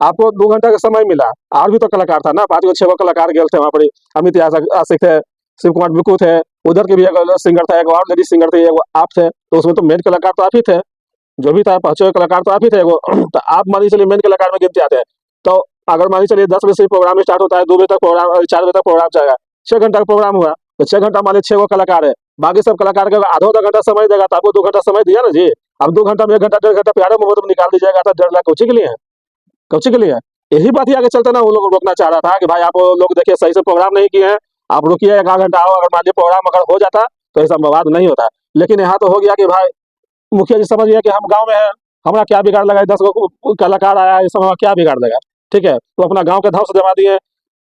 आपको 2 घंटा का समय मिला, और भी तो कलाकार था ना, 5 गो 6 गो कलाकार गए थे वहाँ पर। अमित आशिक थे, शिव कुमार बिक्कू थे, उधर के भी एक सिंगर था, एक और लेडीज सिंगर थे, एक आप थे। तो उसमें तो मेन कलाकार तो आप ही थे, जो भी था 5 कलाकार तो आप ही थे वो। तो आप मान के चलिए मेन कलाकार में गिनते आते हैं। तो अगर मान के चलिए 10 बजे से प्रोग्राम स्टार्ट होता है, 2 बजे तक प्रोग्राम, 4 बजे तक प्रोग्राम चलेगा, 6 घंटा का प्रोग्राम हुआ, तो 6 घंटा मान लीजिए 6 गो कलाकार है, बाकी सब कलाकार का आधा आधा घंटा समय देगा, तो आपको 2 घंटा समय दिया ना जी। अब 2 घंटा में 1 घंटा 1.5 घंटा प्यारे मोहब्बत में निकाल दीजिएगा, तो 1.5 लाख कोची के लिए है, कोची के लिए है। यही बात ही आगे चलते ना वो लोग रोकना चाह रहा था कि भाई आप लोग देखिए सही से प्रोग्राम नहीं किए हैं, आप रुकिए 1 आध घंटा आओ, अगर मान लीजिए प्रोग्राम अगर हो जाता तो ऐसा विवाद नहीं होता। लेकिन यहाँ तो हो गया कि भाई मुखिया जी समझ गया कि हम गाँव में हैं, हमारा क्या बिगाड़ लगा है, 10 गो कलाकार आया है, इस समय क्या बिगाड़ देगा, ठीक है। तो अपना गाँव के ध्वस्त जमा दिए।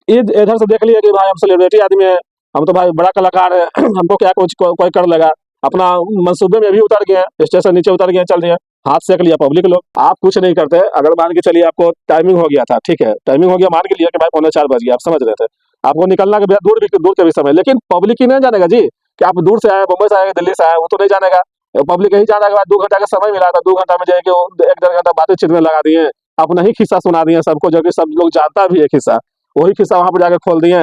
इधर से देख लिए कि भाई हम सेलिब्रिटी आदमी है, हम तो भाई बड़ा कलाकार है, हमको क्या कुछ कोई कर लेगा। अपना मंसूबे में भी उतर गए हैं, स्टेशन नीचे उतर गए हैं, चल रहे हैं, हाथ सेक लिया पब्लिक लोग। आप कुछ नहीं करते, अगर मान के चलिए आपको टाइमिंग हो गया था, ठीक है, टाइमिंग हो गया, मान के लिए कि भाई 3:45 बज गया, आप समझ रहे थे, आपको निकलना के दूर के भी समय, लेकिन पब्लिक ही नहीं जानेगा जी कि आप दूर से आए, मुंबई से आए, दिल्ली से आए, वो तो नहीं जानेगा। पब्लिक यही जानेगा कि भाई 2 घंटा का समय मिला था, 2 घंटा में जाके वो 1 1.5 घंटा बातचीत में लगा दिए, अपना ही किस्सा सुना दिए सबको, जो कि सब लोग जानता भी है किस्सा, वही किस्सा वहां पर जाके खोल दिए।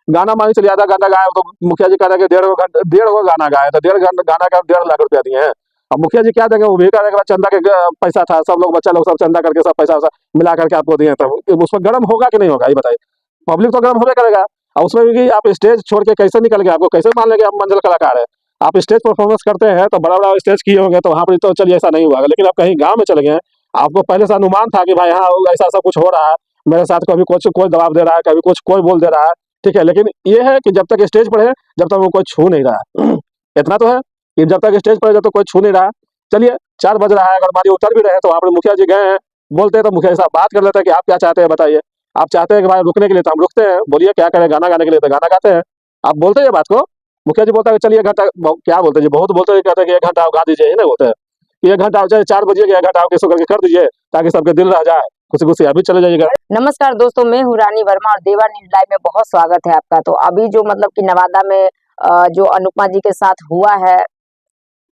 गाना मान के चलिए आधा घंटा गाए, तो मुखिया जी कह रहे हैं कि 1.5 गो गाना गाए, तो 1.5 घंटा गाना का 1.5 लाख रुपया दिए हैं। अब मुखिया जी क्या देंगे, वो भी कह रहे हैं कि चंदा के पैसा था, सब लोग बच्चा लोग सब चंदा करके सब पैसा मिला करके आपको दिए, तब उसमें गर्म होगा कि नहीं होगा ये बताइए। पब्लिक तो गर्म होबे करेगा। और उसमें भी कि आप स्टेज छोड़ के कैसे निकल गए, आपको कैसे मान लेंगे आप मंजिल कलाकार है। आप स्टेज परफॉर्मेंस करते हैं तो बड़ा बड़ा स्टेज किए होंगे, तो वहाँ पर तो चलिए ऐसा नहीं हुआ, लेकिन आप कहीं गाँव में चले गए, आपको पहले से अनुमान था कि भाई हाँ ऐसा ऐसा कुछ हो रहा है, मेरे साथ कभी कुछ कोई दबाव दे रहा है, कभी कुछ कोई बोल दे रहा है, ठीक है। लेकिन ये है कि जब तक स्टेज पर है, जब तक वो कोई छू नहीं रहा है। इतना तो है कि जब तक स्टेज पर है, जब तक कोई छू नहीं रहा है। चलिए 4 बज रहा है, अगर मान लीजिए उतर भी रहे हैं, तो वहाँ पर मुखिया जी गए हैं, बोलते हैं तो मुखिया जी साहब बात कर लेते हैं कि आप क्या चाहते हैं बताइए। आप चाहते हैं कि भाई रुकने के लिए, तो हम रुकते हैं, बोलिए क्या करें, गाना गाने के लिए तो गाना गाते हैं। आप बोलते हैं ये बात को, मुखिया जी बोलता है कि चलिए 1 घंटा, क्या बोलते हैं जी, बहुत बोलते हैं, कहते हैं कि 1 घंटा आप गा दीजिए, ये नहीं बोलते हैं कि 1 घंटा आप चाहे 4 बजे 1 घंटा आप किसी करके कर दीजिए, ताकि सबके दिल रह जाए, खुशी खुशी अभी चले जाइएगा। नमस्कार दोस्तों, मैं हूँ रानी वर्मा और देवा न्यूज लाइव में बहुत स्वागत है आपका। तो अभी जो मतलब कि नवादा में जो अनुपमा जी के साथ हुआ है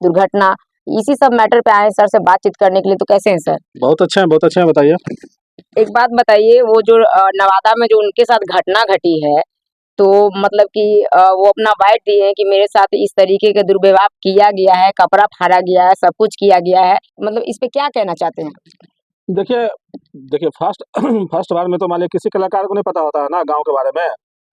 दुर्घटना, इसी सब मैटर पे आए हैं सर से बातचीत करने के लिए। तो कैसे हैं सर? बहुत अच्छा है, बहुत अच्छा है, बताइए। एक बात बताइए, वो जो नवादा में जो उनके साथ घटना घटी है, तो मतलब कि वो अपना बाइट दिए हैं कि मेरे साथ इस तरीके का दुर्व्यवहार किया गया है, कपड़ा फाड़ा गया है, सब कुछ किया गया है, मतलब इस पे क्या कहना चाहते हैं? देखिए देखिए फर्स्ट फर्स्ट बार में तो मान लीजिए किसी कलाकार को नहीं पता होता है ना गाँव के बारे में।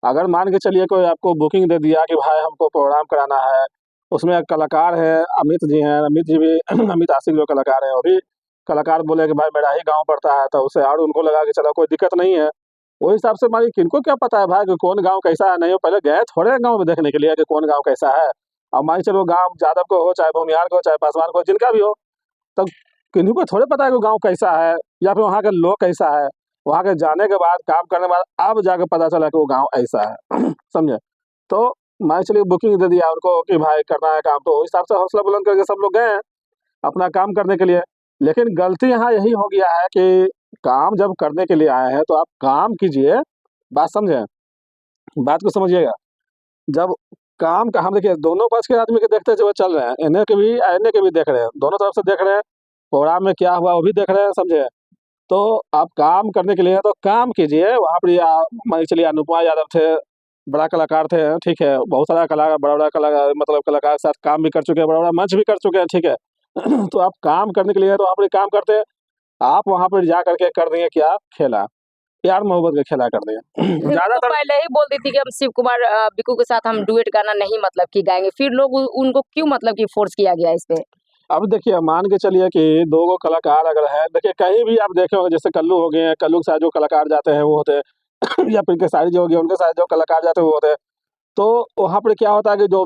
अगर मान के चलिए कोई आपको बुकिंग दे दिया कि भाई हमको प्रोग्राम कराना है, उसमें एक कलाकार है, अमित जी हैं, अमित जी भी अमित आशिक जो कलाकार हैं, वो भी कलाकार बोले कि भाई मेरा ही गाँव पड़ता है, तो उसे और उनको लगा कि चलो कोई दिक्कत नहीं है। वही हिसाब से मान लीजिए किनको क्या पता है भाई कि कौन गाँव कैसा है, नहीं हो पहले गए थोड़े गाँव में देखने के लिए कि कौन गाँव कैसा है। अब मान के चलो गाँव यादव को हो, चाहे भूमिहार को हो, चाहे पासवान को हो, जिनका भी हो, तब किन्हीं को थोड़े पता है कि गाँव कैसा है या फिर वहाँ के लोग कैसा है। वहाँ के जाने के बाद, काम करने के बाद अब जाके पता चला कि वो गाँव ऐसा है। समझे? तो मान के चलिए बुकिंग दे दिया उनको कि भाई करना है काम, तो उस हिसाब से हौसला बुलंद करके सब लोग गए हैं अपना काम करने के लिए। लेकिन गलती यहाँ यही हो गया है कि काम जब करने के लिए आए हैं, तो आप काम कीजिए, बात समझे? बात को समझिएगा। जब काम का हम देखिए दोनों पक्ष के आदमी के देखते हुए चल रहे हैं, इन्हें के भी इन्हें के भी देख रहे हैं, दोनों तरफ से देख रहे हैं, प्रोग्राम में क्या हुआ वो भी देख रहे हैं, समझे? तो आप काम करने के लिए हैं तो काम कीजिए। वहाँ पर या मान के चलिए अनुपमा यादव थे, बड़ा कलाकार थे, ठीक है, बहुत सारा कलाकार, बड़ा-बड़ा कलाकार, मतलब कलाकार के साथ काम भी कर चुके हैं, बड़ा-बड़ा मंच भी कर चुके हैं, ठीक है। तो आप काम करने के लिए हैं तो वहाँ पर काम करते हैं, आप वहाँ पर जा कर के कर दिए क्या? खेला, प्यार मोहब्बत का खेला कर दिए। फिर वो तो ज़्यादातर पहले ही बोल दी थी कि हम शिव कुमार बिक्कू के साथ हम डुएट गाना नहीं मतलब कि गाएंगे, फिर लोग उनको क्यों मतलब कि फोर्स किया गया इस पे? अब देखिए मान के चलिए कि 2 गो कलाकार अगर है, देखिए कहीं भी आप देखे होंगे, जैसे कल्लू हो गए हैं, कल्लू के साथ जो कलाकार जाते हैं वो होते हैं या फिर खेसारी जो हो गए उनके साथ जो कलाकार जाते हैं वो होते हैं। तो वहाँ पर क्या होता है कि जो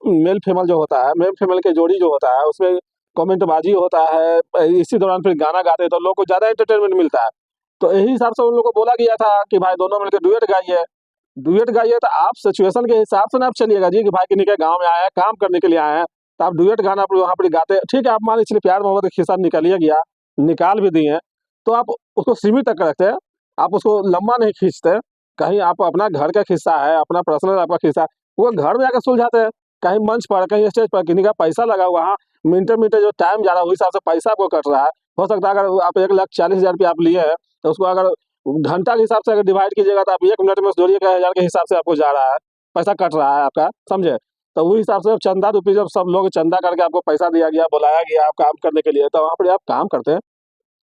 मेल फीमेल जो होता है, मेल फीमेल की जोड़ी जो होता है, उसमें कमेंटबाजी होता है, इसी दौरान फिर गाना गाते हैं तो लोग को ज़्यादा एंटरटेनमेंट मिलता है। तो यही हिसाब से उन लोगों को बोला गया था कि भाई दोनों मिलकर डुएट गाइए, तो आप सिचुएशन के हिसाब से ना आप चलिएगा जी कि भाई किन्हीं के गाँव में आए हैं, काम करने के लिए आए हैं, तो आप डुएट गाना आप वहाँ पर गाते हैं, ठीक है। आप मान लीजिए प्यार मोहब्बत का खिस्सा निकालिए गया, निकाल भी दिए हैं, तो आप उसको सीमित तक रखते हैं, आप उसको लंबा नहीं खींचते। कहीं आप अपना घर का खिस्सा है, अपना पर्सनल आपका खिस्सा है, वो घर में आकर सुलझाते हैं। कहीं मंच पर, कहीं स्टेज पर किन्हीं का पैसा लगा हुआ, हाँ, मिनटे-मिनटे जो टाइम जा रहा है, उस हिसाब से पैसा आपको कट रहा है, हो सकता है अगर आप 1,40,000 रुपया आप लिए हैं, तो उसको अगर घंटा के हिसाब से अगर डिवाइड कीजिएगा तो आप 1 मिनट में जोड़िए 1,000 के हिसाब से आपको जा रहा है, पैसा कट रहा है आपका, समझे? तो उस हिसाब से चंदा रूपी जब सब लोग चंदा करके आपको पैसा दिया गया, बुलाया गया आप काम करने के लिए, तो वहाँ पर आप काम करते हैं,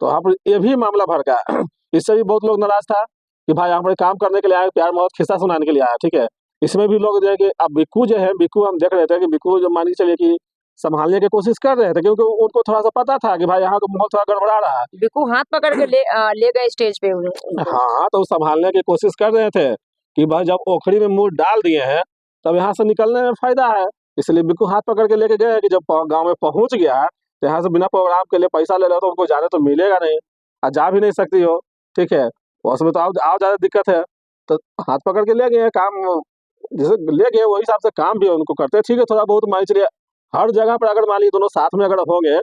तो वहाँ पर ये भी मामला भड़का है। इससे भी बहुत लोग नाराज था कि भाई यहाँ पर काम करने के लिए आए, प्यार मोहब्बत खिस्सा सुनाने के लिए आया, ठीक है? इसमें भी लोग जो है कि अब बिक्कू जो है, बिक्कू हम देख रहे थे कि बिक्कू जो मान के चलिए कि संभालने की कोशिश कर रहे थे, क्योंकि उनको थोड़ा-सा पता था कि भाई यहाँ का माहौल थोड़ा गड़बड़ा रहा है। बिल्कुल हाथ पकड़ के ले गए स्टेज पे उनको। हाँ, तो संभालने की कोशिश कर रहे थे कि भाई जब ओखड़ी में मुँह डाल दिए हैं, तब यहाँ से निकलने में फ़ायदा है। इसलिए बिल्कु हाथ पकड़ के लेके गए कि जब गाँव में पहुँच गया है, तो यहाँ से बिना प्रोग्राम के लिए पैसा ले रहे हो तो उनको जाने तो मिलेगा नहीं, जा भी नहीं सकती हो, ठीक है? उसमें तो और ज़्यादा दिक्कत है। तो हाथ पकड़ के ले गए काम, जैसे ले गए वही हिसाब से काम भी उनको करते हैं, ठीक है? थोड़ा बहुत मान के चलिए हर जगह पर अगर मान लीजिए दोनों साथ में अगर होंगे,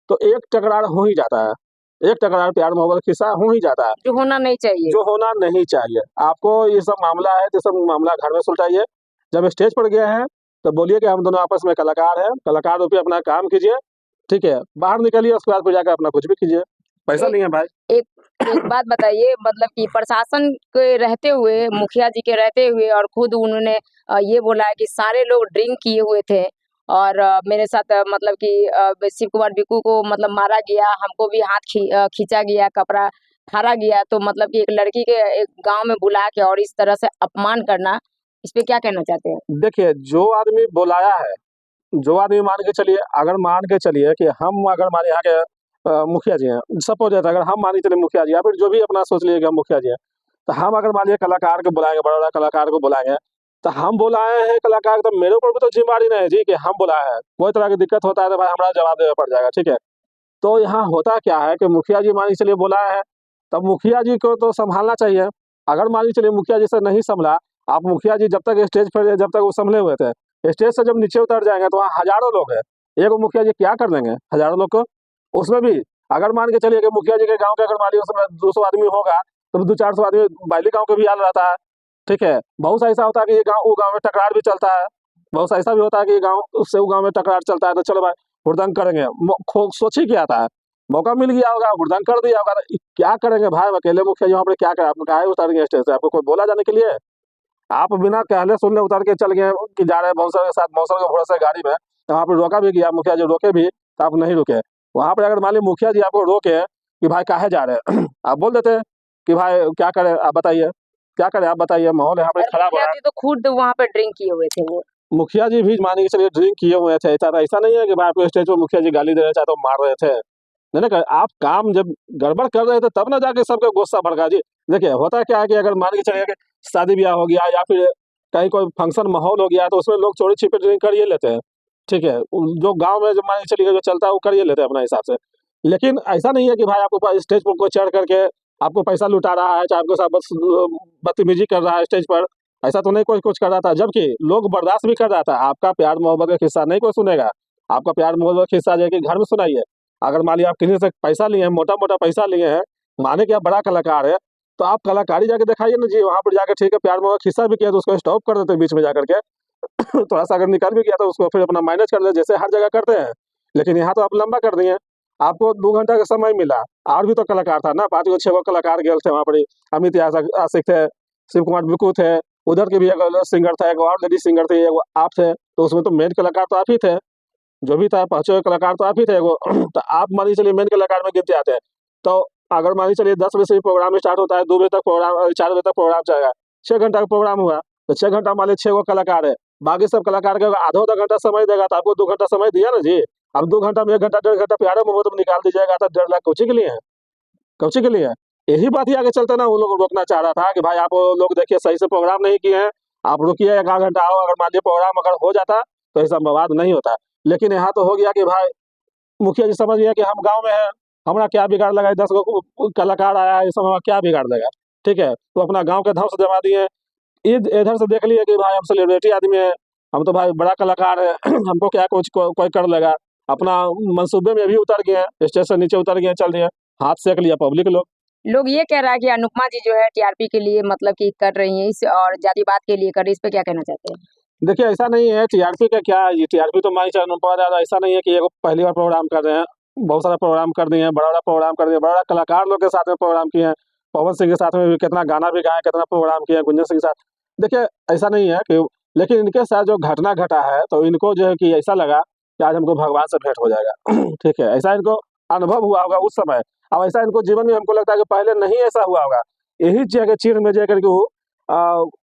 तो एक टकरार हो ही जाता है। एक टकरार प्यार मोहब्बत किस्सा हो ही जाता है। जो होना नहीं चाहिए। जो होना नहीं चाहिए। आपको ये सब मामला है तो सब मामला घर में सुलझाइए। जब स्टेज पर गए हैं, तो बोलिए कि हम दोनों आपस में कलाकार हैं, कलाकार रूपी अपना काम कीजिए, ठीक है? बाहर निकलिए, उसके बाद फिर जाकर अपना कुछ भी कीजिए। पैसा एक नहीं है भाई। एक एक बात बताइए, मतलब कि प्रशासन के रहते हुए, मुखिया जी के रहते हुए और खुद उन्होंने ये बोला है कि सारे लोग ड्रिंक किए हुए थे और मेरे साथ मतलब कि शिव कुमार बिक्कू को मतलब मारा गया, हमको भी हाथ खींचा गया, कपड़ा फाड़ा गया। तो मतलब कि एक लड़की के एक गाँव में बुला के और इस तरह से अपमान करना, इस पे क्या कहना चाहते हैं? देखिए, जो आदमी बुलाया है, जो आदमी मान के चलिए, अगर मान के चलिए कि हम अगर मान यहाँ के मुखिया जी हैं, सपोज़ दैट अगर हम मान के चलिए मुखिया जी या फिर जो भी अपना सोच लीजिए कि हम मुखिया जी हैं, तो हम अगर मान लीजिए कलाकार को बुलाएँगे, बड़ा-बड़ा कलाकार को बुलाएँगे, तो हम बुलाए हैं कलाकार, तो मेरे ऊपर भी तो ज़िम्मेदारी नहीं है जी कि हम बुलाए हैं। कोई तरह की दिक्कत होता है तो भाई हमारा जवाब देना पड़ जाएगा, ठीक है? तो यहाँ होता क्या है कि मुखिया जी मान के चलिए बुलाए हैं, तब मुखिया जी को तो सँभालना चाहिए। अगर मान के चलिए मुखिया जी से नहीं सँभला, आप मुखिया जी जब तक स्टेज पर जब तक वो सँभले हुए थे, स्टेज से जब नीचे उतर जाएँगे तो वहाँ हज़ारों लोग हैं। एक मुखिया जी क्या कर लेंगे हज़ारों लोग को? उसमें भी अगर मान के चलिए कि मुखिया जी के गाँव के अगर मान लीजिए उसमें 200 आदमी होगा, तो 200-400 आदमी बाहरी गाँव के भी आल रहता है, ठीक है? बहुत सा ऐसा होता है कि ये गाँव वो गाँव में टकरार भी चलता है। बहुत सा ऐसा भी होता है कि गाँव उससे वो गाँव में टकरार चलता है, तो चलो भाई हुड़दंग करेंगे। सोच ही क्या था? मौका मिल गया होगा, हुड़दंग कर दिया होगा, तो क्या करेंगे भाई? अब अकेले मुखिया जी वहाँ पे क्या करें? आपने काहे उतारेंगे स्टेज से? आपको कोई बोला जाने के लिए? आप बिना कहले सुनले उतर के चल गए कि जा रहे हैं बाउंसर के साथ, बाउंसर के भरोसे गाड़ी में, तो वहाँ पे रोका भी गया, मुखिया जी रोके भी, तो आप नहीं रुके। वहाँ पे अगर मान लीजिए मुखिया जी आपको रोके कि भाई काहे जा रहे हैं? आप बोल देते कि भाई क्या करें आप बताइए? क्या करें आप बताइए? माहौल यहाँ पे और खराब हो मुखिया रहा है। जी तो खुद वहाँ पे ड्रिंक किए हुए थे वो। मुखिया जी भी मान के चलिए ड्रिंक किए हुए थे, ऐसा नहीं है कि भाई आपको स्टेज पे मुखिया जी गाली दे रहे थे तो मार रहे थे। नहीं ना, आप काम जब गड़बड़ कर रहे थे तब ना जाके सबका गुस्सा भड़का जी। देखिए होता क्या है कि अगर मान के चलिए कि शादी ब्याह हो गया या फिर कहीं कोई फंक्शन माहौल हो गया, तो उसमें लोग चोरी छिपे ड्रिंक कर ही लेते हैं, ठीक है? जो गाँव में जो मान के चलिए जो चलता है वो कर ही लेते हैं अपने हिसाब से। लेकिन ऐसा नहीं है कि भाई आपके ऊपर स्टेज पर कोई चढ़ करके आपको पैसा लुटा रहा है, चाहे आपके साथ बस बदतमीजी कर रहा है स्टेज पर, ऐसा तो नहीं कोई कुछ कर रहा था। जबकि लोग बर्दाश्त भी कर रहा था। आपका प्यार मोहब्बत का किस्सा नहीं कोई सुनेगा। आपका प्यार मोहब्बत का किस्सा जो है कि घर में सुनाइए। अगर मान लीजिए आप किसी से पैसा लिए हैं, मोटा-मोटा पैसा लिए हैं, माने कि आप बड़ा कलाकार हैं, तो आप कलाकारी जाके दिखाइए ना जी, वहाँ पर जाके ठीक है प्यार मोहब्बत का किस्सा भी किया तो उसको स्टॉप कर देते बीच में जाकर के। थोड़ा-सा अगर निकल भी गया तो उसको फिर अपना मैनेज कर ले, जैसे हर जगह करते हैं। लेकिन यहाँ तो आप लंबा कर दिए। आपको 2 घंटा का समय मिला, और भी तो कलाकार था ना, 5 गो 6 गो कलाकार गेल थे वहाँ पर ही। अमित आशिक थे, शिव कुमार बिक्कू थे, उधर के भी एक सिंगर था, एक और लेडी सिंगर थी, एगो आप थे, तो उसमें तो मेन कलाकार तो आप ही थे। जो भी था 5 कलाकार तो आप ही थे एगो। तो आप मान के चलिए मेन कलाकार में गिनते आते हैं। तो अगर मान के चलिए 10 बजे से प्रोग्राम स्टार्ट होता है, 2 बजे तक प्रोग्राम 4 बजे तक प्रोग्राम चलेगा। 6 घंटा का प्रोग्राम हुआ, तो 6 घंटा मान लीजिए 6 गो कलाकार है। बाकी सब कलाकार के आधा-आधा घंटा समय देगा, तो आपको 2 घंटा समय दिया ना जी। अब 2 घंटा में 1 घंटा, 1.5 घंटा प्यारे मोहब्बत में निकाल दीजिएगा, तो 1.5 लाख कोची के लिए है? कौची के लिए है? यही बात ही आगे चलते ना वो लोग रोकना चाह रहा था कि भाई आप लोग देखिए सही से प्रोग्राम नहीं किए हैं, आप रुकिए 1 आध घंटा आओ, अगर मान लीजिए प्रोग्राम अगर हो जाता, तो ऐसा विवाद नहीं होता। लेकिन यहाँ तो हो गया कि भाई मुखिया जी समझ गया कि हम गाँव में हैं, हमारा क्या बिगाड़ लगा, 10 गो कलाकार आया है, इस समय क्या बिगाड़ देगा, ठीक है? तो अपना गाँव के ध्वंस जमा दिए। इधर से देख लिए कि भाई हम सेलिब्रिटी आदमी हैं, हम तो भाई बड़ा कलाकार हैं, हमको क्या कुछ कोई कर लेगा। अपना मंसूबे में भी उतर गए हैं, स्टेज से नीचे उतर गए हैं, चल दिए, हाथ सेक लिया पब्लिक लोग। लोग ये कह रहा है कि अनुपमा जी जो है टीआरपी के लिए मतलब कि कर रही हैं इस और जातिवाद के लिए कर रही है, इस पे क्या कहना चाहते हैं? देखिए ऐसा नहीं है टीआरपी का क्या है, ये टीआरपी तो मान के चलो अनुपमा ज़्यादा, ऐसा नहीं है कि ये पहली बार प्रोग्राम कर रहे हैं। बहुत सारा प्रोग्राम कर दिए हैं, बड़ा-बड़ा प्रोग्राम कर दिए हैं, बड़ा-बड़ा कलाकार लोग के साथ में प्रोग्राम किए हैं। पवन सिंह के साथ में भी कितना गाना भी गाए, कितना प्रोग्राम किए हैं, गुंजन सिंह के साथ। देखिए, ऐसा नहीं है कि लेकिन इनके साथ जो घटना घटा है, तो इनको जो है कि ऐसा लगा कि आज हमको भगवान से भेंट हो जाएगा। ठीक है, ऐसा इनको अनुभव हुआ होगा उस समय। अब ऐसा इनको जीवन में हमको लगता है कि पहले नहीं ऐसा हुआ होगा। यही चीज़ के चीर में जा करके वो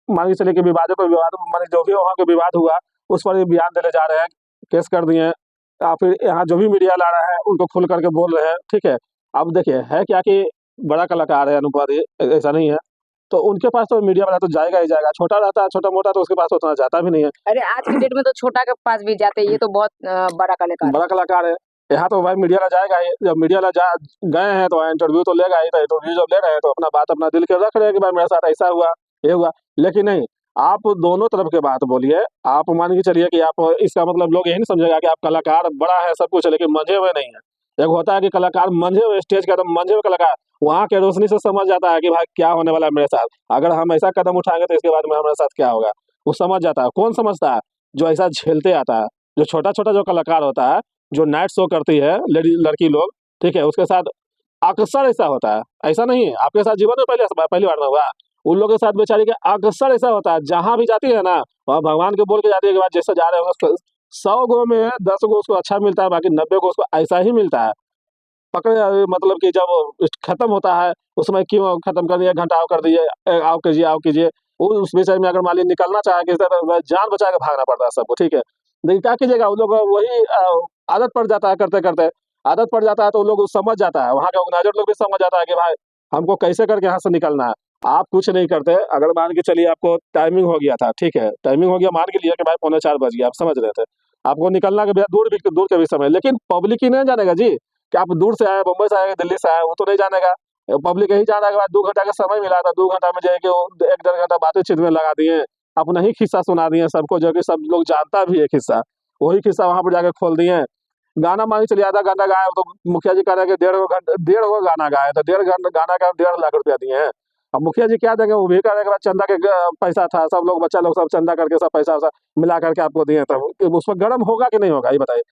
मान के चलिए कि विवादों पे विवाद माने जो भी वहाँ पे विवाद हुआ, उस पर ये बयान देने जा रहे हैं, केस कर दिए हैं। या फिर यहाँ जो भी मीडिया ला रहा है, उनको खुल करके बोल रहे हैं, ठीक है। अब देखिए, है क्या कि बड़ा कलाकार है अनुपम, ऐसा नहीं है, तो उनके पास तो मीडिया वाला तो जाएगा ही जाएगा। छोटा रहता है, छोटा-मोटा तो उसके पास उतना जाता भी नहीं है। अरे आज की डेट में तो छोटा के पास भी जाते हैं, ये तो बहुत बड़ा कलाकार है। बड़ा कलाकार है, यहाँ तो भाई मीडिया वाला जाएगा ही। जब मीडिया वाला जा गए हैं तो इंटरव्यू तो लेगा ही, तो इंटरव्यू जब ले रहे हैं तो अपना बात अपना दिल के रख रहे हैं कि भाई मेरे साथ ऐसा हुआ, ये हुआ। लेकिन नहीं, आप दोनों तरफ की बात बोलिए। आप मान के चलिए कि आप इसका मतलब लोग यही नहीं समझेगा कि आप कलाकार बड़ा है सब कुछ है, लेकिन मंझे हुए नहीं है। एक होता है कि कलाकार मंझे हुए, स्टेज का तो मंझे हुए कलाकार, वहाँ के रोशनी से समझ जाता है कि भाई क्या होने वाला है मेरे साथ। अगर हम ऐसा कदम उठाएँगे तो इसके बाद में हमारे साथ क्या होगा, वो समझ जाता है। कौन समझता है? जो ऐसा झेलते आता है। जो छोटा-छोटा जो कलाकार होता है, जो नाइट शो करती है लड़की लोग, ठीक है, उसके साथ अक्सर ऐसा होता है। ऐसा नहीं है, आपके साथ जीवन में पहली बार ना हुआ। उन लोगों के साथ बेचारी के अक्सर ऐसा होता है, जहाँ भी जाती है ना, वहाँ भगवान के बोल के जाती है कि भाई जैसे जा रहे हो 100 गो में 10 गो उसको अच्छा मिलता है, बाकी 90 गो उसको ऐसा ही मिलता है। पकड़े मतलब कि जब खत्म होता है, उस समय क्यों खत्म कर दिया, घंटा और कर दिए, आओ कीजिए, आओ कीजिए। वो उस विषय में अगर मान लीजिए निकलना चाहे किसी तरह वह जान बचा के भागना पड़ता है सबको, ठीक है। लेकिन क्या कीजिएगा, वो लोग वही आदत पड़ जाता है करते-करते, आदत पड़ जाता है तो वो लोग समझ जाता है, वहाँ के ऑर्गेनाइज़र लोग भी समझ जाता है कि भाई हमको कैसे करके यहाँ से निकलना है। आप कुछ नहीं करते, अगर मान के चलिए आपको टाइमिंग हो गया था, ठीक है, टाइमिंग हो गया, मान के लिए कि भाई पौने 4 बज गया, आप समझ रहे थे। आपको निकलना के भैया दूर के भी समय, लेकिन पब्लिक ही नहीं जानेगा जी। कि आप दूर से आए, बम्बई से आए, दिल्ली से आए, वो तो नहीं जानेगा। पब्लिक यही जानेगा कि भाई 2 घंटा का समय मिला था, 2 घंटा में जो है कि वो 1 डेढ़ घंटा बातचीत में लगा दिए। अपना ही किस्सा सुना दिए सबको, जो कि सब लोग जानता भी है किस्सा। वही किस्सा वहाँ पर जाके खोल दिए। गाना मान के चलिए आधा घंटा गाए, तो मुखिया जी कह रहे हैं कि डेढ़ गो गाना गाए, तो गाना का 1.5 लाख रुपया दिए हैं। अब मुखिया जी क्या देंगे, वो भी कह रहे हैं कि भाई चंदा के पैसा था, सब लोग बच्चा लोग सब चंदा करके सब पैसा-वैसा मिला करके आपको दिए, तब उस पर गरम होगा कि नहीं होगा, ये बताइए?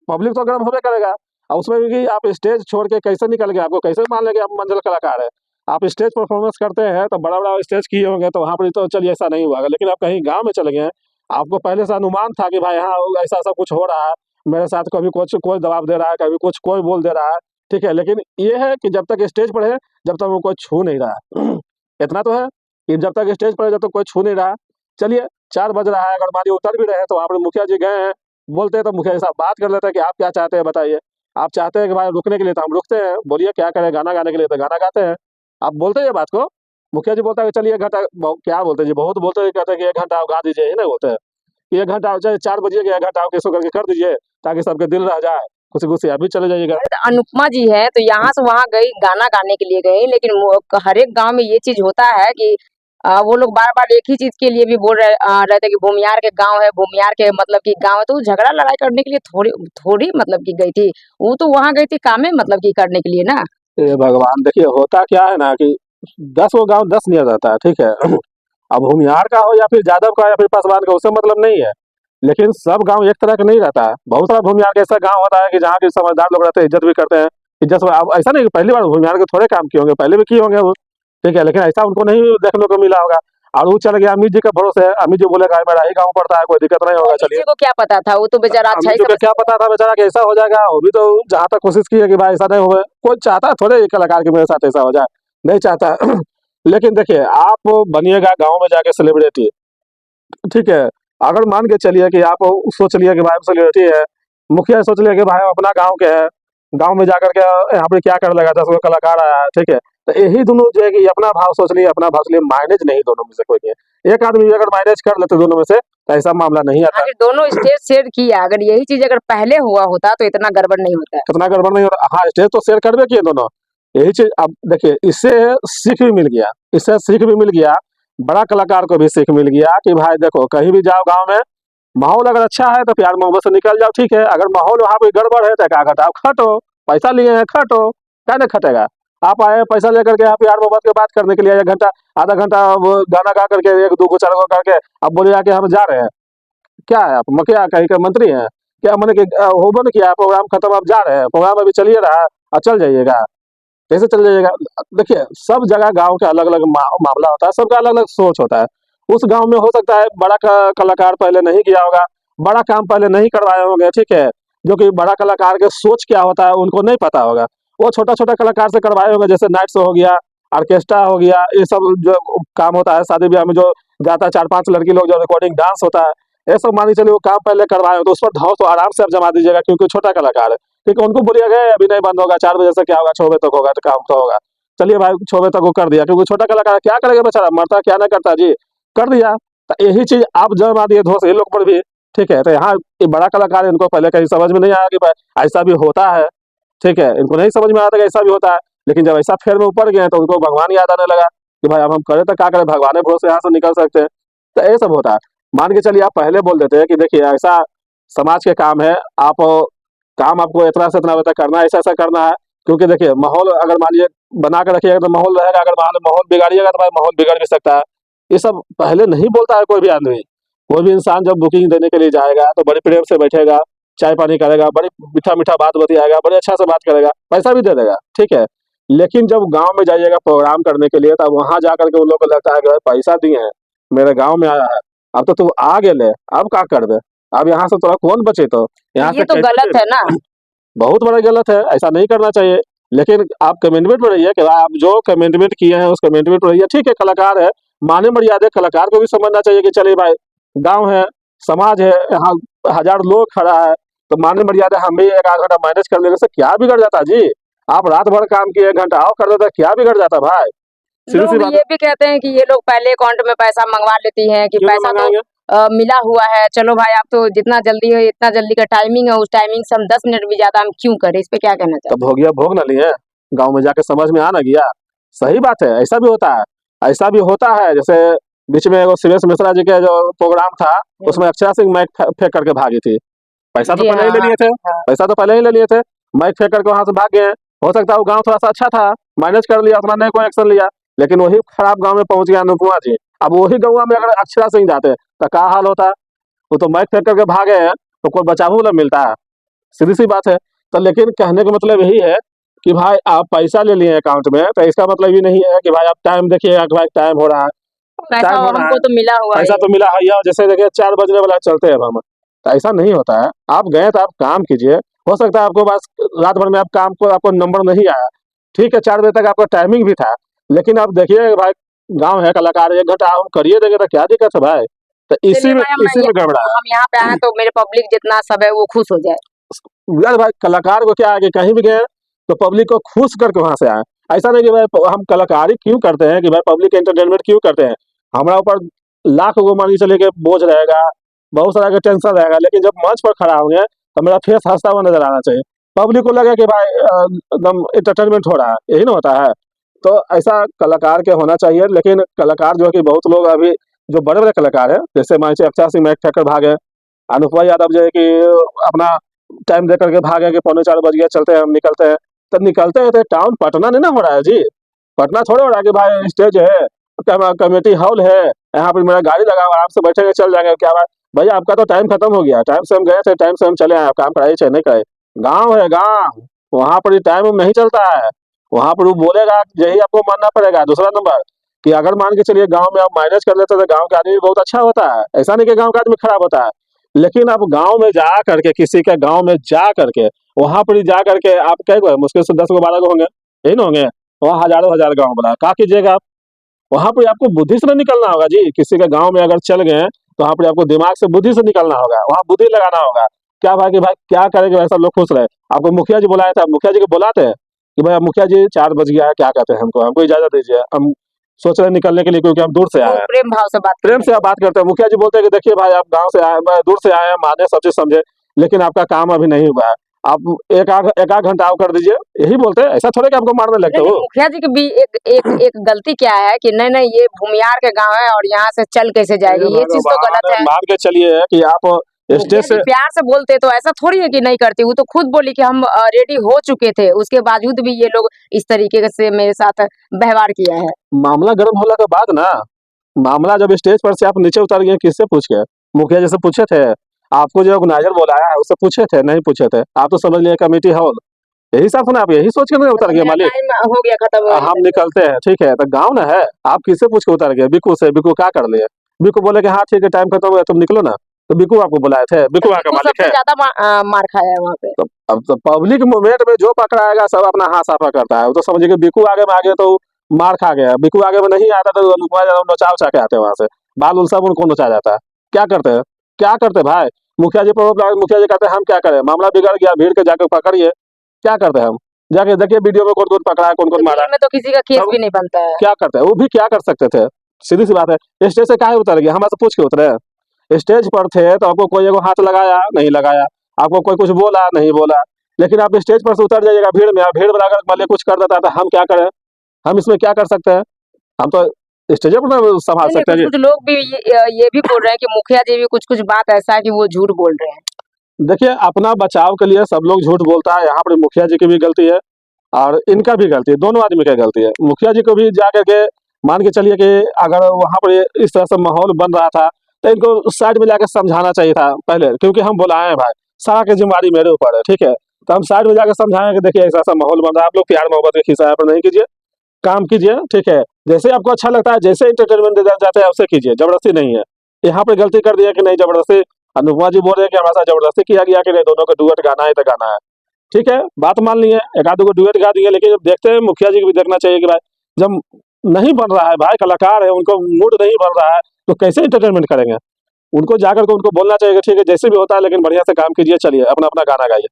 पब्लिक तो गरम होबे करेगा। और उसमें भी आप स्टेज छोड़ के कैसे निकल गए, आपको कैसे मान लेंगे आप मंझला कलाकार हैं। आप स्टेज परफॉर्मेंस करते हैं तो बड़ा-बड़ा स्टेज किए होंगे, तो वहाँ पर तो चलिए ऐसा नहीं हुआ होगा, लेकिन आप कहीं गाँव में चले गए हैं, आपको पहले से अनुमान था कि भाई यहाँ ऐसा-ऐसा कुछ हो रहा है, मेरे साथ कभी कुछ कोई दबाव दे रहा है, कभी कुछ कोई बोल दे रहा है, ठीक है। लेकिन ये है कि जब तक स्टेज पर है, जब तक वो कोई छू नहीं रहा है। इतना तो है कि जब तक स्टेज पर है, जब तक कोई छू नहीं रहा है, चलिए 4 बज रहा है, अगर मान लीजिए उतर भी रहे हैं, तो वहाँ पर मुखिया जी गए हैं, बोलते हैं तो मुखिया जी साहब बात कर लेते हैं कि आप क्या चाहते हैं बताइए। आप चाहते हैं कि भाई रुकने के लिए, तो हम रुकते हैं, बोलिए क्या करें, गाना गाने के लिए तो गाना गाते हैं। आप बोलते हैं ये बात को, मुखिया जी बोलता है कि चलिए 1 घंटा क्या बोलते हैं जी, बहुत बोलते हैं, कहते हैं कि 1 घंटा आप गा दीजिए, ही नहीं बोलते हैं कि 1 घंटा चाहे 4 बजे कि 1 घंटा आप किसी करके कर दीजिए, ताकि सबके दिल रह जाए, खुशी-खुशी आप भी चले जाइएगा। अरे तो अनुपमा जी है तो यहाँ से वहाँ गई, गाना गाने के लिए गई, लेकिन हर एक गांव में ये चीज होता है कि वो लोग बार बार एक ही चीज के लिए भी बोल रहे थे कि भूमियार के गांव है, भूमियार के मतलब कि गांव है, तो वो झगड़ा लड़ाई करने के लिए थोड़ी थोड़ी मतलब की गई थी। वो तो वहां गई थी कामे मतलब की करने के लिए ना। हे भगवान! देखिए होता क्या है ना कि 10 गो गाँव 10 नियर रहता है, ठीक है? अब भूमिहार का हो या फिर यादव का या फिर पासवान का, उससे मतलब नहीं है। लेकिन सब गाँव एक तरह का नहीं रहता है। बहुत सारा भूमिहार का ऐसा गाँव होता है कि जहाँ के समझदार लोग रहते हैं, इज़्ज़त भी करते हैं। इज़्ज़त से अब ऐसा नहीं कि पहली बार भूमिहार के थोड़े काम किए होंगे, पहले भी किए होंगे वो, ठीक है? लेकिन ऐसा उनको नहीं देखने को मिला होगा। और वो चल गया अमित जी के भरोसे, अमित जी बोलेगा मेरा ही गाँव पड़ता है, कोई दिक्कत नहीं होगा, चलिए। किसी को क्या पता था, वो तो बेचारा अच्छा अमित ही जी को समझ। क्या पता था बेचारा कि ऐसा हो जाएगा। वो भी तो जहाँ तक कोशिश की है कि भाई ऐसा नहीं होवे। कोई चाहता है थोड़े, ये कलाकार कि मेरे साथ ऐसा हो जाए, नहीं चाहता। लेकिन देखिए, आप बनिएगा गाँव में जाके सेलिब्रिटी, ठीक है? अगर मान के चलिए कि आप सोच लिए कि भाई हम सेलिब्रिटी है, मुखिया सोच लिया कि भाई हम अपना गाँव के हैं, गाँव में जाकर के यहाँ पे क्या करने लगा, 10 गो कलाकार आया है, ठीक है? तो यही दोनों जो है कि अपना भाव सोच लिए, अपना भाव सोच लिए, माइनेज नहीं दोनों में से कोई नहीं है। एक आदमी अगर माइनेज कर लेते दोनों में से, तो ऐसा मामला नहीं आता। आखिर दोनों स्टेज शेयर किया, अगर यही चीज अगर पहले हुआ होता तो इतना गड़बड़ नहीं होता है। कितना गड़बड़ नहीं हो रहा। हाँ, स्टेज तो शेयर करबे किए दोनों। यही चीज़ अब देखिए, इससे सीख भी मिल गया, इससे सीख भी मिल गया, बड़ा कलाकार को भी सीख मिल गया कि भाई देखो कहीं भी जाओ गाँव में, माहौल अगर अच्छा है तो प्यार मोहब्बत से निकल जाओ, ठीक है। अगर माहौल वहाँ पे गड़बड़ है तो क्या घटाओ, खटो, पैसा लिए हैं खटो, क्या नहीं खटेगा। आप आए हैं पैसा लेकर के, आप प्यार मोहब्बत की बात करने के लिए 1 घंटा, आधा घंटा वो गाना गा करके 1 2 गो 4 गो करके अब बोलिए कि हम जा रहे हैं। क्या है आप क्या कहीं के मंत्री हैं? क्या मैंने कि हो बन किया प्रोग्राम खत्म, आप जा रहे हैं, प्रोग्राम अभी चलिए रहा है और चल जाइएगा, कैसे चल जाइएगा? देखिए सब जगह गांव के अलग अलग मामला होता है, सबका अलग अलग सोच होता है। उस गांव में हो सकता है बड़ा कलाकार पहले नहीं किया होगा, बड़ा काम पहले नहीं करवाए होंगे, ठीक है, जो कि बड़ा कलाकार के सोच क्या होता है उनको नहीं पता होगा। वो छोटा छोटा कलाकार से करवाए होंगे, जैसे नाइट शो हो गया, ऑर्केस्ट्रा हो गया, ये सब जो काम होता है शादी ब्याह में, जो जाता है 4-5 लड़की लोग, जो रिकॉर्डिंग डांस होता है, ये सब मान के चलिए वो काम पहले करवाए हो, तो उस पर धाव तो आराम से आप जमा दीजिएगा, क्योंकि छोटा कलाकार है। ठीक है, उनको बोलिएगा "गए, अभी नहीं बंद होगा, 4 बजे से क्या होगा, 6 बजे तक होगा, तो काम तो होगा"। चलिए भाई 6 बजे तक वो कर दिया, क्योंकि छोटा कलाकार है, क्या करेगा बेचारा, मरता क्या ना करता जी, कर दिया। तो यही चीज आप जमा दिए धोस ये लोग पर भी, ठीक है। तो यहाँ ये बड़ा कलाकार है, इनको पहले कहीं समझ में नहीं आया कि भाई ऐसा भी होता है, ठीक है, इनको नहीं समझ में आता कि ऐसा भी होता है। लेकिन जब ऐसा फेर में ऊपर गए तो उनको भगवान याद आने लगा कि भाई अब हम करें तो क्या करें, भगवान भरोसे यहाँ से निकल सकते हैं। तो ये सब होता है। मान के चलिए आप पहले बोल देते हैं कि देखिए ऐसा समाज के काम है, आप काम आपको इतना से इतना बजे तक करना है, ऐसा ऐसा करना है। क्योंकि देखिए माहौल अगर मान लीजिए बना के रखिएगा तो माहौल रहेगा, अगर मान लो माहौल बिगाड़िएगा तो भाई माहौल बिगड़ भी सकता है। ये सब पहले नहीं बोलता है कोई भी आदमी। कोई भी इंसान जब बुकिंग देने के लिए जाएगा तो बड़े प्रेम से बैठेगा, चाय पानी करेगा, बड़ी मीठा मीठा बात बतियाएगा, बड़े अच्छा से बात करेगा, पैसा भी दे देगा, ठीक है। लेकिन जब गांव में जाइएगा प्रोग्राम करने के लिए, तब वहां जाकर के उन लोग को लगता है कि भाई पैसा दिए हैं, मेरे गांव में आया है, अब तो तू आ गेले, अब क्या कर दे, अब यहाँ से थोड़ा कौन बचे, तो तो यहाँ ये से तो कैसे गलत है ना। बहुत बड़ा गलत है, ऐसा नहीं करना चाहिए। लेकिन आप कमिटमेंट में रहिए कि भाई आप जो कमिटमेंट किए हैं उस कमिटमेंट में रहिए, ठीक है। कलाकार है, माने मर्यादे कलाकार को भी समझना चाहिए कि चलिए भाई गांव है, समाज है, यहाँ 1000 लोग खड़ा है, तो माने मर्यादा हम भी 1 आध घंटा मैनेज कर लेने से क्या बिगड़ जाता जी। आप रात भर काम किए, 1 घंटा और कर देता, क्या बिगड़ जाता भाई, सीधी सी लोग बात है। ये भी कहते हैं कि ये लोग पहले अकाउंट में पैसा मंगवा लेती हैं कि क्यों ना पैसा तो मंगाएंगे? मिला हुआ है, चलो भाई आप तो जितना जल्दी है इतना जल्दी का टाइमिंग है, उस टाइमिंग से हम 10 मिनट भी ज्यादा हम क्यों करें, इस पे क्या कहना तो चाहते भोगिया भोग ना लिए, गांव में जाके समझ में आ ना गया। सही बात है, ऐसा भी होता है, ऐसा भी होता है। जैसे बीच में वो सुरेश मिश्रा जी का जो प्रोग्राम था, हैं? उसमें अक्षरा सिंह माइक फेंक करके भागी थी। पैसा तो जी पहले हाँ ही ले हाँ लिए थे, हाँ। पैसा तो पहले ही ले लिए थे, माइक फेंक करके वहां से भाग गए। हो सकता है वो गांव थोड़ा सा अच्छा था, मैनेज कर लिया, उतना नहीं कोई एक्शन लिया, लेकिन वही खराब गांव में पहुंच गया अनुपुआ जी। अब वही गाँव में अगर अक्षरा सिंह जाते तो क्या हाल होता? वो तो माइक फेंक करके भागे हैं, तो कोई बचाव वाला मिलता है, सीधी सी बात है। तो लेकिन कहने का मतलब यही है कि भाई आप पैसा ले लिए अकाउंट में, तो इसका मतलब ये नहीं है कि भाई आप टाइम देखिएगा कि भाई टाइम हो रहा है, पैसा टाइम हो रहा हमको है, तो मिला हुआ पैसा है। तो मिला है, या जैसे देखिए 4 बजने वाला है, चलते हैं अब हम। तो ऐसा नहीं होता है, आप गए तो आप काम कीजिए। हो सकता है आपको पास रात भर में आप काम को आपको नंबर नहीं आया, ठीक है, 4 बजे तक आपका टाइमिंग भी था, लेकिन आप देखिए भाई गाँव है, कलाकार 1 घंटा हम करिए देंगे तो क्या दिक्कत है भाई? तो चलिए भाई इसी में गड़बड़ा है। हम यहाँ पे आए हैं तो मेरे पब्लिक जितना सब है वो खुश हो जाए। यार भाई कलाकार को क्या है कि कहीं भी गए तो पब्लिक को खुश करके वहां से आए। ऐसा नहीं कि भाई हम कलाकारी क्यों करते हैं, कि भाई पब्लिक एंटरटेनमेंट क्यों करते हैं, हमारा ऊपर लाख को मान के चलिए कि बोझ रहेगा, बहुत सारा का टेंशन रहेगा, लेकिन जब मंच पर खड़ा होंगे तो मेरा फेस हंसता हुआ नजर आना चाहिए, पब्लिक को लगे कि भाई एकदम एंटरटेनमेंट हो रहा है, यही ना होता है। तो ऐसा कलाकार के होना चाहिए। लेकिन कलाकार जो है कि बहुत लोग अभी जो बड़े बड़े कलाकार है, जैसे मान लीजिए अक्षय सिंह माइक फेंक भागे, अनुपमा यादव जो है कि अपना टाइम दे करके भागे कि 3:45 बज गया, चलते हैं हम, निकलते हैं। तब निकलते हैं तो टाउन पटना नहीं ना हो रहा है जी, पटना थोड़े हो रहा है कि भाई स्टेज है, कमेटी हॉल है, यहाँ पर मेरा गाड़ी लगा हुआ, आराम से बैठेंगे चल जाएंगे, क्या बात भैया आपका तो टाइम खत्म हो गया, टाइम से हम गए थे, टाइम से हम चले आए, काम कराइए चाहे नहीं कराइए। गाँव है गाँव, वहाँ पर टाइम नहीं चलता है, वहाँ पर वो बोलेगा यही आपको मानना पड़ेगा। दूसरा नंबर कि अगर मान के चलिए गाँव में आप मैनेज कर लेते तो गाँव का आदमी बहुत अच्छा होता है, ऐसा नहीं कि गाँव का आदमी खराब होता है। लेकिन आप गाँव में जा करके, किसी के गाँव में जा करके, वहाँ पर ही जा करके आप कै गो है, मुश्किल से 10 गो 12 गो होंगे, यही ना होंगे, वहाँ हजारों हजार गाँव बना, क्या कीजिएगा आप? वहाँ पे आपको बुद्धि से ना निकलना होगा जी। किसी के गाँव में अगर चल गए तो वहाँ पे आपको दिमाग से बुद्धि से निकलना होगा, वहाँ बुद्धि लगाना होगा। क्या भाई कि भाई क्या करेंगे भाई सब लोग खुश रहे। आपको मुखिया जी बुलाए थे, आप मुखिया जी को बुलाते हैं कि भाई मुखिया जी 4 बज गया है, क्या कहते हैं, हमको इजाजत दीजिए, हम सोच रहे हैं निकलने के लिए, क्योंकि हम दूर से आए वो हैं। प्रेम भाव से बात प्रेम करते से आप बात करते हैं, मुखिया जी बोलते हैं कि देखिए भाई आप गाँव से आए, मैं दूर से आए हैं, माने सब चीज समझे, लेकिन आपका काम अभी नहीं हुआ है, आप एक आध घंटा और कर दीजिए, यही बोलते हैं। ऐसा थोड़े कि आपको मारने लगते लेकिन हो। मुखिया जी की भी एक गलती क्या है कि नहीं नहीं ये भूमियार के गांव है और यहाँ से चल कैसे हे जाएगी, ये चीज तो गलत भगवान, है। मान के चलिए कि आप मुखिया स्टेज जी से, प्यार से बोलते तो ऐसा थोड़ी है कि नहीं करती, वो तो खुद बोली कि हम रेडी हो चुके थे, उसके बावजूद भी ये लोग इस तरीके से मेरे साथ व्यवहार किया है। मामला गर्म होने के बाद ना, मामला जब स्टेज पर से आप नीचे उतर गए, किससे पूछ के? मुखिया जी से पूछे थे? आपको जो ऑर्गेनाइजर बुलाया है उससे पूछे थे? नहीं पूछे थे। आप तो समझ लिए कमेटी हॉल। यही सब ना, आप यही सोच के ना उतर गए मेरा मालिक। टाइम हो गया खत्म हम निकलते हैं, ठीक है, तो गाँव ना है। आप किससे पूछ के उतर गए? बिक्कू से। बिक्कू क्या कर लिए? बिक्कू बोले कि हाँ ठीक है, टाइम खत्म हो गया, तुम निकलो ना। तो बिक्कू आपको बुलाए थे? बिक्कू वहाँ का बिल्कुल मालिक सबसे है। ज्यादा मार खाया है वहाँ पे। तो अब तो पब्लिक मूवमेंट में जो पकड़ाएगा सब अपना हाथ साफा करता है। वो तो समझिए कि बिक्कू आगे में आ गया तो मार खा गया। बिक्कू आगे में नहीं आता तो अनुपमा यादव नचा उचा के आते हैं वहां से। बाल उल सब उनको नचा जाता है। क्या करते हैं? क्या करते हैं भाई? मुखिया जी पर मुखिया जी कहते हैं हम क्या करें, मामला बिगड़ गया, भीड़ के जाकर पकड़िए। क्या करते हैं हम? जाके देखिए वीडियो में कौन कौन पकड़ा है, कौन तो कौन मारा भीड़ है। में तो किसी का केस सब भी नहीं बनता है। क्या करते हैं? वो भी क्या कर सकते थे? सीधी सी बात है। स्टेज से काहे उतर गए? हमारे से पूछ के उतरे? स्टेज पर थे तो आपको कोई एगो हाथ लगाया? नहीं लगाया। आपको कोई कुछ बोला? नहीं बोला। लेकिन आप स्टेज पर से उतर जाइएगा भीड़ में, और भीड़ वाला अगर मान लीजिए कुछ कर देता है तो हम क्या करें? हम इसमें क्या कर सकते हैं? हम तो स्टेज पर ना संभाल नहीं नहीं, सकते हैं कुछ जी। कुछ लोग भी ये भी बोल रहे हैं कि मुखिया जी भी कुछ कुछ बात ऐसा है कि वो झूठ बोल रहे हैं। देखिए, अपना बचाव के लिए सब लोग झूठ बोलता है। यहाँ पर मुखिया जी की भी गलती है और इनका भी गलती है, दोनों आदमी की गलती है। मुखिया जी को भी जाकर के मान के चलिए कि अगर वहाँ पर इस तरह से माहौल बन रहा था तो इनको साइड में जाकर समझाना चाहिए था पहले, क्योंकि हम बुलाए हैं भाई, सारा की जिम्मेवारी मेरे ऊपर है, ठीक है। तो हम साइड में जाकर समझाएं कि देखिए ऐसा ऐसा माहौल बन रहा है, आप लोग प्यार मोहब्बत के खिस्सा पर नहीं कीजिए, काम कीजिए, ठीक है। जैसे आपको अच्छा लगता है, जैसे एंटरटेनमेंट दे जाते हैं उससे कीजिए, जबरदस्ती नहीं है। यहाँ पे गलती कर दिया कि नहीं जबरदस्ती। अनुपमा जी बोल रहे हैं कि हमारे साथ जबरदस्ती किया गया कि नहीं, दोनों को डुएट गाना है तो गाना है, ठीक है, बात मान ली है, एक आध को डुएट गा दिए। लेकिन जब देखते हैं मुखिया जी को भी देखना चाहिए कि भाई जब नहीं बन रहा है, भाई कलाकार है, उनको मूड नहीं बन रहा है, तो कैसे एंटरटेनमेंट करेंगे? उनको जाकर के उनको बोलना चाहिए कि ठीक है जैसे भी होता है लेकिन बढ़िया से काम कीजिए, चलिए अपना अपना गाना गाइए।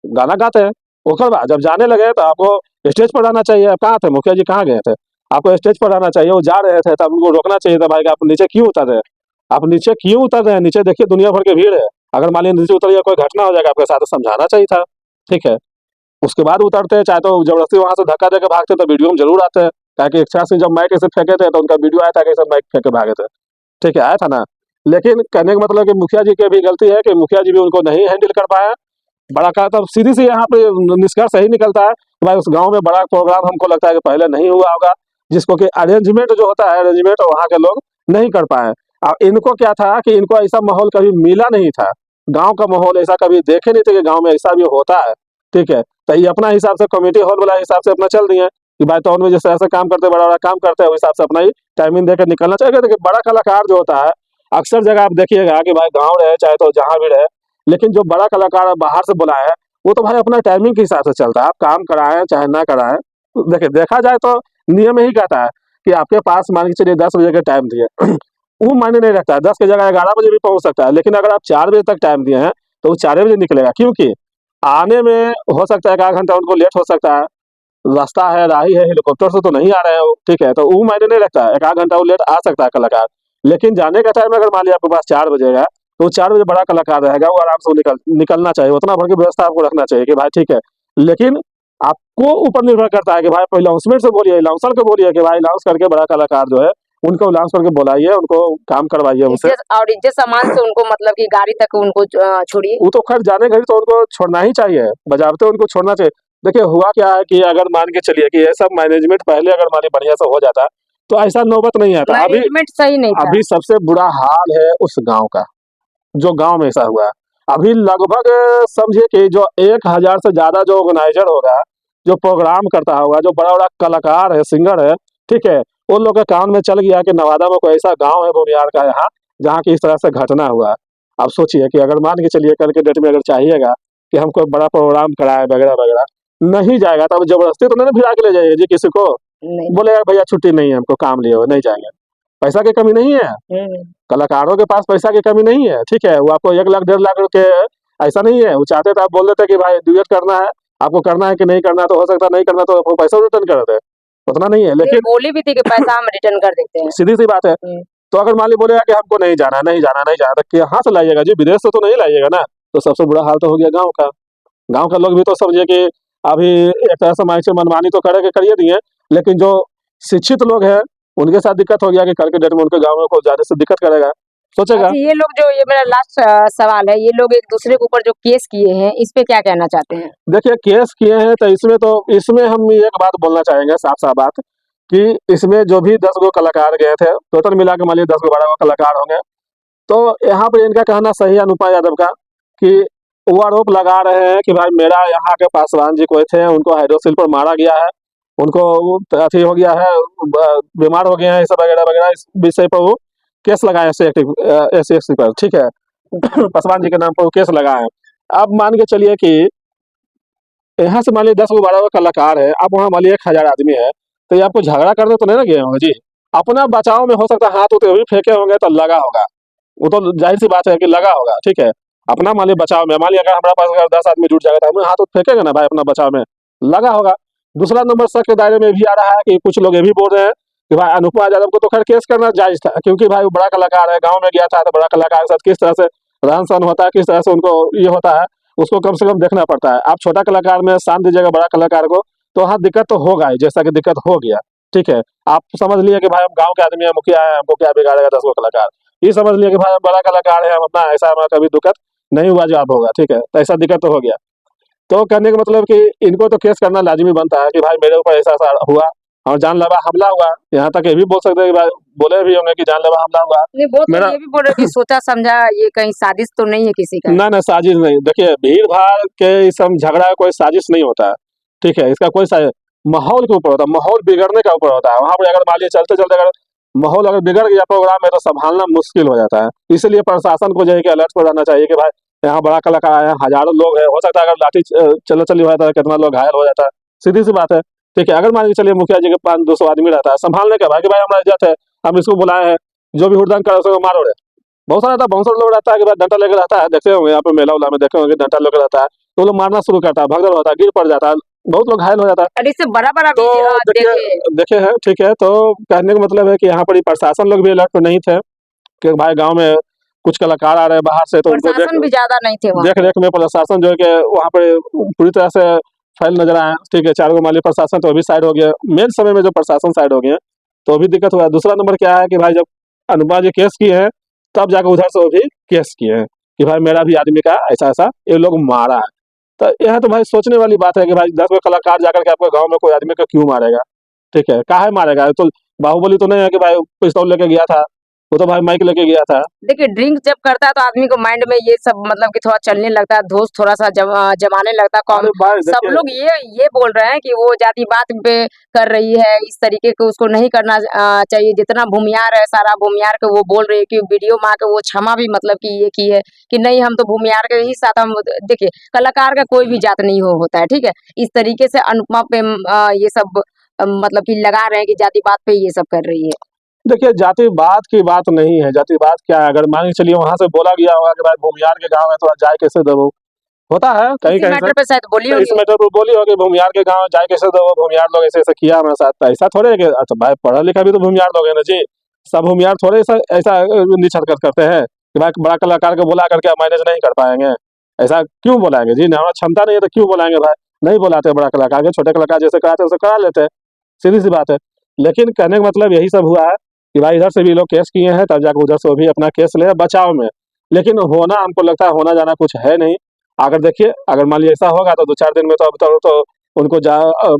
गाना गाते हैं। ओकर बाद जब जाने लगे तो आपको स्टेज पर आना चाहिए। आप कहाँ थे? मुखिया जी कहाँ गए थे? आपको स्टेज पर आना चाहिए। वो जा रहे थे तब उनको रोकना चाहिए था भाई कि आप नीचे क्यों उतर रहे हैं? आप नीचे क्यों उतर रहे हैं? नीचे देखिए दुनिया भर की भीड़ है। अगर मान लीजिए नीचे उतरिए कोई घटना हो जाएगा आपके साथ, तो समझाना चाहिए था, ठीक है। उसके बाद उतरते हैं, चाहे तो जबरदस्ती वहां से धक्का देकर भागते तो वीडियो में जरूर आते हैं। ताकि इच्छा से जब माइक ऐसे फेंके थे तो उनका वीडियो आया था कि सब माइक फेंक के भागे थे, ठीक है, आया था ना। लेकिन कहने का मतलब कि मुखिया जी की भी गलती है कि मुखिया जी भी उनको नहीं हैंडल कर पाए। बड़ा का तब सीधी सी यहाँ पे निष्कर्ष यही निकलता है कि भाई उस गांव में बड़ा प्रोग्राम हमको लगता है कि पहले नहीं हुआ होगा, जिसको कि अरेंजमेंट जो होता है, अरेंजमेंट वहाँ के लोग नहीं कर पाए। और इनको क्या था कि इनको ऐसा माहौल कभी मिला नहीं था। गांव का माहौल ऐसा कभी देखे नहीं थे कि गांव में ऐसा भी होता है, ठीक है। तो ये अपना हिसाब से कमेटी हॉल वाला हिसाब से अपना चल दिए कि भाई टाउन में जिस तरह से काम करते, बड़ा बड़ा काम करते हैं, उस हिसाब से अपना ही टाइमिंग देकर निकलना चाहिए। देखिए बड़ा कलाकार जो होता है, अक्सर जगह आप देखिएगा कि भाई गाँव रहे चाहे तो जहाँ भी रहे, लेकिन जो बड़ा कलाकार बाहर से बुलाए हैं वो तो भाई अपना टाइमिंग के हिसाब से चलता है। आप काम कराएं चाहे ना कराएं, देखिए देखा जाए तो नियम यही कहता है कि आपके पास मान के चलिए 10 बजे का टाइम दिए वो मायने नहीं रखता है, 10 की जगह 11 बजे भी पहुंच सकता है। लेकिन अगर आप 4 बजे तक टाइम दिए हैं तो वो 4 बजे निकलेगा, क्योंकि आने में हो सकता है 1 आध घंटा उनको लेट हो सकता है। रास्ता है, राही है, हेलीकॉप्टर से तो नहीं आ रहे हैं वो, ठीक है, तो वो मायने नहीं रखता है। 1 आध घंटा वो लेट आ सकता है कलाकार। लेकिन जाने का टाइम अगर मान लिया आपके पास 4 बजे है तो वो 4 बजे बड़ा कलाकार रहेगा, वो आराम से वो निकलना चाहिए, उतना भर की व्यवस्था आपको रखना चाहिए कि भाई ठीक है। लेकिन आपको ऊपर निर्भर करता है कि भाई पहले अनाउंसमेंट से बोलिए, अनाउंसर को बोलिए कि भाई अनाउंस करके बड़ा कलाकार जो है उनको अनाउंस करके बुलाइए, उनको काम करवाइए उनसे। इज्जत सम्मान से उनको मतलब कि गाड़ी तक उनको छोड़िए। वो तो खैर जाने घड़ी तो उनको छोड़ना ही चाहिए, बजाबते उनको छोड़ना चाहिए। देखिए हुआ क्या है कि अगर मान के चलिए कि ये सब मैनेजमेंट पहले अगर मान बढ़िया से हो जाता तो ऐसा नौबत नहीं आता। अभी मैनेजमेंट सही नहीं था। अभी सबसे बुरा हाल है उस गांव का, जो गांव में ऐसा हुआ है। अभी लगभग समझिए कि जो 1,000 से ज्यादा जो ऑर्गेनाइजर होगा, जो प्रोग्राम करता होगा, जो बड़ा बड़ा कलाकार है, सिंगर है, ठीक है, उन लोग के कान में चल गया कि नवादा में कोई ऐसा गांव है बोनियार का यहाँ, जहाँ की इस तरह से घटना हुआ है। अब सोचिए कि अगर मान के चलिए कल के डेट में अगर चाहिएगा कि हम कोई बड़ा प्रोग्राम कराए वगैरह वगैरह, नहीं जाएगा तब जबरदस्ती तो नहीं ना भिड़ा के ले जाइएगा जी किसी को। नहीं। बोलेगा भैया छुट्टी नहीं है हमको, काम लिए हुए नहीं जाएंगे। पैसा की कमी नहीं है, कलाकारों के पास पैसा की कमी नहीं है, ठीक है। वो आपको 1 लाख 1.5 लाख के ऐसा नहीं है, वो चाहते तो आप बोल देते कि भाई ड्यूएट करना है, आपको करना है कि नहीं करना, तो हो सकता नहीं करना तो आपको पैसा रिटर्न कर देते, उतना नहीं है। ये लेकिन बोली भी थी कि पैसा हम रिटर्न कर देते हैं। सीधी सी बात है। तो अगर मान ली बोलेगा कि हमको नहीं जाना नहीं जाना नहीं जाना, तो कहाँ से लाइएगा जी? विदेश से तो नहीं लाइएगा ना। तो सबसे बुरा हाल तो हो गया गाँव का। गाँव के लोग भी तो समझिए कि अभी एक तरह से माइक से मनमानी तो करिए दिए, लेकिन जो शिक्षित लोग हैं उनके साथ दिक्कत हो गया कि कल के डेट में उनके गाँव में को जाने से दिक्कत करेगा, सोचेगा। अच्छा, ये लोग जो, ये मेरा लास्ट सवाल है, ये लोग एक दूसरे के ऊपर जो केस किए हैं इस पे क्या कहना चाहते हैं? देखिए केस किए हैं तो इसमें हम एक बात बोलना चाहेंगे, साफ साफ बात, कि इसमें जो भी 10 गो कलाकार गए थे, टोटल मिला के मान लीजिए 10 गो 12 गो कलाकार होंगे, तो यहाँ पर इनका कहना सही है अनुपमा यादव का कि वो आरोप लगा रहे हैं कि भाई मेरा यहाँ के पासवान जी कोई थे, उनको हाइड्रोसिल पर मारा गया है, उनको अथी हो गया है, बीमार हो गए हैं, ऐसा वगैरह वगैरह, इस विषय पर वो केस लगाए SC पर, ठीक है। पासवान जी के नाम पर वो केस लगाए हैं। अब मान के चलिए कि यहाँ से मान लीजिए 10 गो 12 गो कलाकार है, आप वहाँ मान लीजिए 1000 आदमी है, तो ये आपको झगड़ा करने तो नहीं ना गए होंगे जी। अपना बचाव में हो सकता है हाथ उठे भी फेंके होंगे तो लगा होगा, वो तो जाहिर सी बात है कि लगा होगा, ठीक है। अपना मान लीजिए बचाव में, मान लीजिए अगर हमारे पास अगर 10 आदमी जुट जाएगा तो हम हाथ उठ फेंकेंगे ना भाई, अपना बचाव में लगा होगा। दूसरा नंबर शक के दायरे में भी आ रहा है कि कुछ लोग ये भी बोल रहे हैं कि भाई अनुपमा यादव को तो खैर केस करना जायज था, क्योंकि भाई वो बड़ा कलाकार है, गाँव में गया था तो बड़ा कलाकार के साथ किस तरह से रहन सहन होता है, किस तरह से उनको ये होता है, उसको कम से कम देखना पड़ता है। आप छोटा कलाकार में शांत दीजिएगा बड़ा कलाकार को, तो वहाँ दिक्कत तो होगा ही, जैसा कि दिक्कत हो गया, ठीक है। आप समझ लिए कि भाई हम गाँव के आदमी है, मुखिया है, हमको क्या बिगाड़ेगा 10 गो कलाकार, ये समझ लिए कि भाई हम बड़ा कलाकार है, हम अपना ऐसा हमारा कभी दिक्कत नहीं हुआ जो आप होगा, ठीक है। तो ऐसा दिक्कत तो हो गया, तो कहने का मतलब कि इनको तो केस करना लाजमी बनता है कि भाई मेरे ऊपर ऐसा ऐसा हुआ और जानलेवा हमला हुआ। यहाँ तक ये भी बोल सकते हैं कि भाई बोले भी होंगे कि जानलेवा हमला हुआ नहीं, वो तो मेरा। ये भी बोल रहे कि सोचा समझा, ये कहीं साजिश तो नहीं है किसी का। ना ना, साजिश नहीं, देखिए भीड़ भाड़ के इस सब झगड़ा कोई साजिश नहीं होता है, ठीक है। इसका कोई माहौल के ऊपर होता है, माहौल बिगड़ने का ऊपर होता है। वहां पर अगर मान लीजिए चलते चलते अगर माहौल अगर बिगड़ गया प्रोग्राम में तो संभालना मुश्किल हो जाता है। इसलिए प्रशासन को जो है कि अलर्ट पर रहना चाहिए कि भाई यहाँ बड़ा कलाकार आया है, हजारों लोग है, हो सकता है अगर लाठी चलो चली हो जाता है कितना लोग घायल हो जाता है, सीधी सी बात है, ठीक है। अगर मान लीजिए चलिए मुखिया जी के 500-200 आदमी रहता है, संभालने का भाई कि भाई हमारा इज्जत है, हम इसको बुलाए हैं, जो भी हुड़दंग करे उसको मारो रे। बहुत सारा रहता है, बहुत सारे लोग रहता है कि भाई डंडा लेकर रहता है, देखते होंगे यहाँ पे मेला उला में देखे होंगे डंडा लेकर रहता है, तो वो लोग मारना शुरू करता है, भगदड़ होता है, गिर पड़ जाता है, बहुत लोग घायल हो जाता है। और इससे बड़ा बड़ा तो भी देखिए देखे, देखे हैं, ठीक है। तो कहने का मतलब है कि यहाँ पर प्रशासन लोग भी अलर्ट पे नहीं थे कि भाई गांव में कुछ कलाकार आ रहे हैं बाहर से, तो उनको प्रशासन भी ज्यादा नहीं थे वहाँ देख पे। रेख में प्रशासन जो है कि वहाँ पे पूरी तरह से फैल नजर आए, ठीक है। 4 गो माली प्रशासन तो अभी साइड हो गया, मेन समय में जो प्रशासन साइड हो गया तो अभी दिक्कत हुआ है। दूसरा नंबर क्या है कि भाई जब अनुपमा जी केस किए हैं तब जाकर उधर से वो भी केस किए हैं कि भाई मेरा भी आदमी का ऐसा ऐसा ये लोग मारा है। तो यह तो भाई सोचने वाली बात है कि भाई 10 गो कलाकार जाकर के आपके गाँव में कोई आदमी को क्यों मारेगा, ठीक है। काहे मारेगा, तो बाहुबली तो नहीं है कि भाई पिस्तौल लेके गया था, वो तो भाई माइक लेके गया था। देखिए, ड्रिंक जब करता है तो आदमी को माइंड में ये सब मतलब कि थोड़ा चलने लगता है, दोस्त थोड़ा सा जमाने लगता है कॉम। अरे भाई सब देखिए, लोग ये बोल रहे हैं कि वो जातिवाद पे कर रही है, इस तरीके को उसको नहीं करना चाहिए। जितना भूमियार है सारा भूमियार के वो बोल रही है कि वीडियो में आके वो क्षमा भी मतलब कि ये की है कि नहीं हम तो भूमियार के ही साथ हम। देखिए, कलाकार का कोई भी जात नहीं होता है, ठीक है। इस तरीके से अनुपमा पे ये सब मतलब कि लगा रहे हैं कि जातिवाद पे ये सब कर रही है। देखिए जातिवाद की बात नहीं है, जातिवाद क्या है, अगर मान के चलिए वहां से बोला गया होगा कि भाई भूमियार के गांव में थोड़ा जाए कैसे दबो, होता है कहीं इसी कहीं से। मैटर पे शायद बोली तो इस होगी। मैटर पर बोली होगी भूमियार के गांव जाए कैसे दबो, भूमियार लोग ऐसे ऐसे किया हमारे साथ, तो ऐसा थोड़े है कि अच्छा भाई पढ़ा लिखा भी तो भूमियार लोग है ना जी। सब भूमियार थोड़े ऐसा ऐसा निछ हरकत करते हैं कि भाई बड़ा कलाकार को बुला करके मैनेज नहीं कर पाएंगे, ऐसा क्यों बुलाएंगे जी, हमारा क्षमता नहीं है तो क्यों बुलाएंगे भाई। नहीं बुलाते बड़ा कलाकार के, छोटे कलाकार जैसे कराते हैं उसे करा लेते हैं, सीधी सी बात है। लेकिन कहने का मतलब यही सब हुआ है कि भाई इधर से भी लोग केस किए हैं तब जाकर उधर से वो भी अपना केस ले बचाव में। लेकिन होना हमको लगता है होना जाना कुछ है नहीं। अगर देखिए अगर मान लीजिए ऐसा होगा तो 2-4 दिन में तो अब तो उनको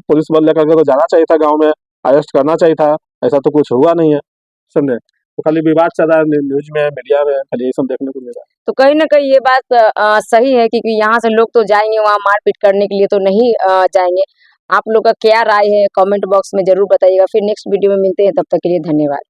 पुलिस बल लेकर के तो जाना चाहिए था गाँव में, अरेस्ट करना चाहिए था, ऐसा तो कुछ हुआ नहीं है, समझे। तो खाली विवाद चल रहा है न्यूज में, मीडिया में, खाली यही सब देखने को मिल रहा है। तो कहीं न कहीं ये बात सही है, क्योंकि यहाँ से लोग तो जाएँगे वहाँ मारपीट करने के लिए तो नहीं जाएँगे। आप लोग का क्या राय है कमेंट बॉक्स में ज़रूर बताइएगा। फिर नेक्स्ट वीडियो में मिलते हैं, तब तक के लिए धन्यवाद।